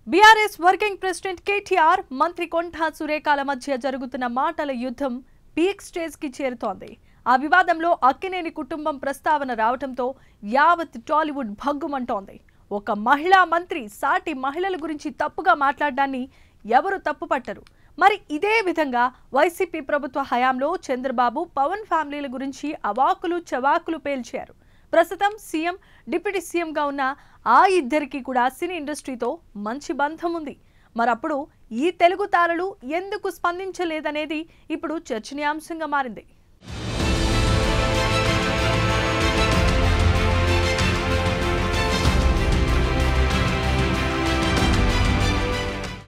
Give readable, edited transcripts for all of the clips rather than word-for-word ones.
BRS working president KTR మంత్రి కొండా సురేఖల మధ్య జరుగుతున్న మాటల యుద్ధం పీక్ స్టేజ్ కి చేరుతోంది. ఆ వివాదంలో అక్కినేని కుటుంబం ప్రస్తావన రావడంతో యావత్ టాలీవుడ్ భగ్గుమంటోంది. ఒక మహిళా మంత్రి సాటి మహిళల గురించి తప్పుగా మాట్లాడడాన్ని ఎవరు తప్పుపట్టరు. మరి ఇదే విధంగా వైసీపీ ప్రభుత్వ హయాంలో చంద్రబాబు పవన్ ఫ్యామిలీల గురించి అవాకులు చవాకులు పేల్చారు. ప్రస్తుతం సీఎం డిప్యూటీ సీఎంగా ఉన్న ఆ ఇద్దరికి కూడా సినీ ఇండస్ట్రీతో మంచి బంధం ఉంది. మరప్పుడు ఈ తెలుగు తారలు ఎందుకు స్పందించలేదనేది ఇప్పుడు చర్చనీయాంశంగా మారింది.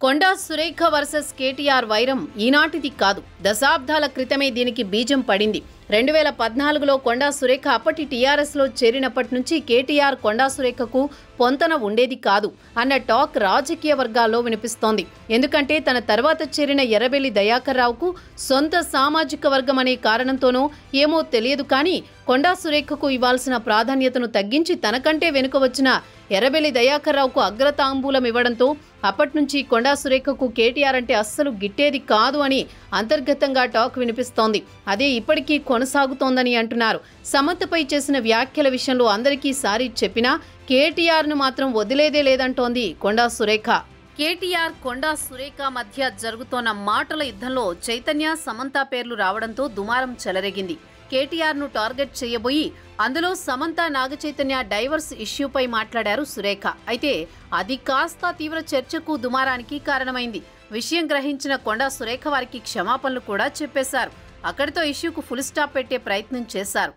కొండా సురేఖ వర్సెస్ కేటీఆర్ వైరం ఈనాటిది కాదు, దశాబ్దాల క్రితమే దీనికి బీజం పడింది. 2014లో కొండా సురేఖ అప్పటి టీఆర్ఎస్లో చేరినప్పటి నుంచి కేటీఆర్ కొండా సురేఖకు పొంతన ఉండేది కాదు అన్న టాక్ రాజకీయ వర్గాల్లో వినిపిస్తోంది. ఎందుకంటే తన తర్వాత చేరిన ఎర్రబెల్లి దయాకర్ రావుకు సొంత సామాజిక వర్గం అనే కారణంతోనో ఏమో తెలియదు, కానీ కొండా సురేఖకు ఇవ్వాల్సిన ప్రాధాన్యతను తగ్గించి తనకంటే వెనుక వచ్చిన ఎర్రబెల్లి దయాకర్ రావుకు అగ్రతాంబూలం ఇవ్వడంతో అప్పటి నుంచి కొండా సురేఖకు కేటీఆర్ అంటే అస్సలు గిట్టేది కాదు అని అంతర్గతంగా టాక్ వినిపిస్తోంది. అదే ఇప్పటికీ కొనసాగుతోందని అంటున్నారు. సమంతపై చేసిన వ్యాఖ్యల విషయంలో అందరికీ సారీ చెప్పినా కేటీఆర్ను మాత్రం వదిలేదే లేదంటోంది కొండా సురేఖ. కేటీఆర్ కొండా సురేఖ మధ్య జరుగుతోన్న మాటల యుద్ధంలో చైతన్య సమంత పేర్లు రావడంతో దుమారం చెలరేగింది. కేటీఆర్ను టార్గెట్ చేయబోయి అందులో సమంత నాగచైతన్య డైవర్స్ ఇష్యూపై మాట్లాడారు సురేఖ. అయితే అది కాస్త తీవ్ర చర్చకు దుమారానికి కారణమైంది. విషయం గ్రహించిన కొండా సురేఖ వారికి క్షమాపణలు కూడా చెప్పేశారు. అక్కడితో ఇష్యూకు ఫుల్ స్టాప్ పెట్టే ప్రయత్నం చేశారు.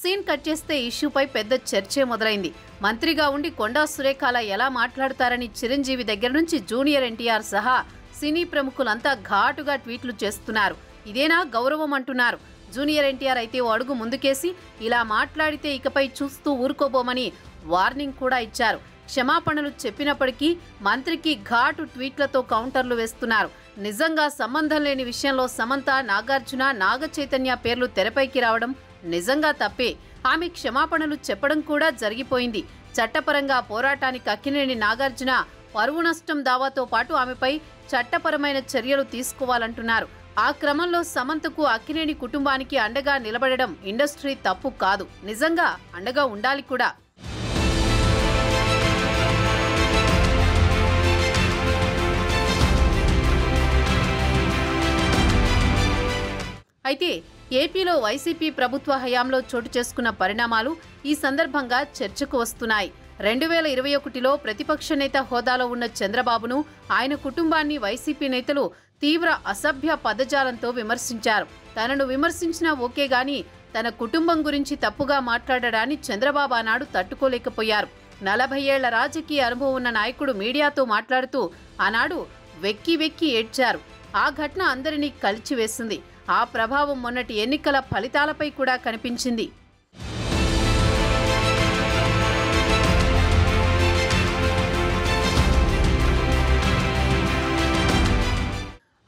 సీన్ కట్ చేస్తే ఇష్యూపై పెద్ద చర్చే మొదలైంది. మంత్రిగా ఉండి కొండా సురేఖ అలా ఎలా మాట్లాడతారని చిరంజీవి దగ్గర నుంచి జూనియర్ ఎన్టీఆర్ సహా సినీ ప్రముఖులంతా ఘాటుగా ట్వీట్లు చేస్తున్నారు. ఇదేనా గౌరవం అంటున్నారు. జూనియర్ ఎన్టీఆర్ అయితే ఓ అడుగు ముందుకేసి ఇలా మాట్లాడితే ఇకపై చూస్తూ ఊరుకోబోమని వార్నింగ్ కూడా ఇచ్చారు. క్షమాపణలు చెప్పినప్పటికీ మంత్రికి ఘాటు ట్వీట్లతో కౌంటర్లు వేస్తున్నారు. నిజంగా సంబంధం లేని విషయంలో సమంత, నాగార్జున, నాగచైతన్య పేర్లు తెరపైకి రావడం నిజంగా తప్పే. ఆమె క్షమాపణలు చెప్పడం కూడా జరిగిపోయింది. చట్టపరంగా పోరాటానికి అక్కినేని నాగార్జున పరువు నష్టం దావాతో పాటు ఆమెపై చట్టపరమైన చర్యలు తీసుకోవాలంటున్నారు. ఆ క్రమంలో సమంతకు అక్కినేని కుటుంబానికి అండగా నిలబడడం ఇండస్ట్రీ తప్పు కాదు, నిజంగా అండగా ఉండాలి కూడా. అయితే ఏపీలో వైసీపీ ప్రభుత్వ హయాంలో చోటు చేసుకున్న పరిణామాలు ఈ సందర్భంగా చర్చకు వస్తున్నాయి. 2021లో ప్రతిపక్ష నేత హోదాలో ఉన్న చంద్రబాబును, ఆయన కుటుంబాన్ని వైసీపీ నేతలు తీవ్ర అసభ్య పదజాలంతో విమర్శించారు. తనను విమర్శించినా ఓకే గాని తన కుటుంబం గురించి తప్పుగా మాట్లాడడాన్ని చంద్రబాబు ఆనాడు తట్టుకోలేకపోయారు. 40 ఏళ్ల రాజకీయ అనుభవం ఉన్న నాయకుడు మీడియాతో మాట్లాడుతూ ఆనాడు వెక్కి వెక్కి ఏడ్చారు. ఆ ఘటన అందరినీ కలిచివేసింది. ఆ ప్రభావం మొన్నటి ఎన్నికల ఫలితాలపై కూడా కనిపించింది.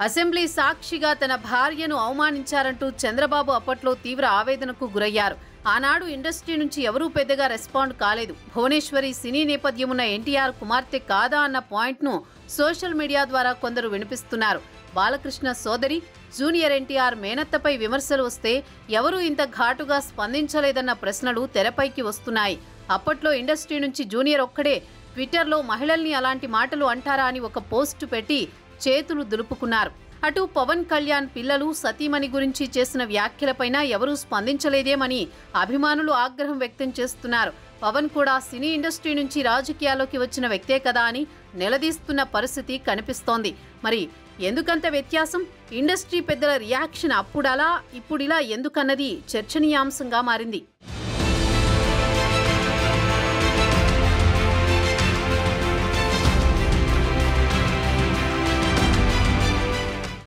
అసెంబ్లీ సాక్షిగా తన భార్యను అవమానించారంటూ చంద్రబాబు అప్పట్లో తీవ్ర ఆవేదనకు గురయ్యారు. ఆనాడు ఇండస్ట్రీ నుంచి ఎవరూ పెద్దగా రెస్పాండ్ కాలేదు. భువనేశ్వరి సినీ నేపథ్యమున్న ఎన్టీఆర్ కుమార్తె కాదా అన్న పాయింట్ను సోషల్ మీడియా ద్వారా కొందరు వినిపిస్తున్నారు. బాలకృష్ణ సోదరి, జూనియర్ ఎన్టీఆర్ మేనత్తపై విమర్శలు వస్తే ఎవరూ ఇంత ఘాటుగా స్పందించలేదన్న ప్రశ్నలు తెరపైకి వస్తున్నాయి. అప్పట్లో ఇండస్ట్రీ నుంచి జూనియర్ ఒక్కడే ట్విట్టర్లో మహిళల్ని అలాంటి మాటలు అంటారా అని ఒక పోస్టు పెట్టి చేతులు దులుపుకున్నారు. అటు పవన్ కళ్యాణ్ పిల్లలు, సతీమణి గురించి చేసిన వ్యాఖ్యలపైన ఎవరూ స్పందించలేదేమని అభిమానులు ఆగ్రహం వ్యక్తం చేస్తున్నారు. పవన్ కూడా సినీ ఇండస్ట్రీ నుంచి రాజకీయాల్లోకి వచ్చిన వ్యక్తే కదా అని నిలదీస్తున్న పరిస్థితి కనిపిస్తోంది. మరి ఎందుకంత వ్యత్యాసం? ఇండస్ట్రీ పెద్దల రియాక్షన్ అప్పుడలా ఇప్పుడిలా ఎందుకన్నది చర్చనీయాంశంగా మారింది.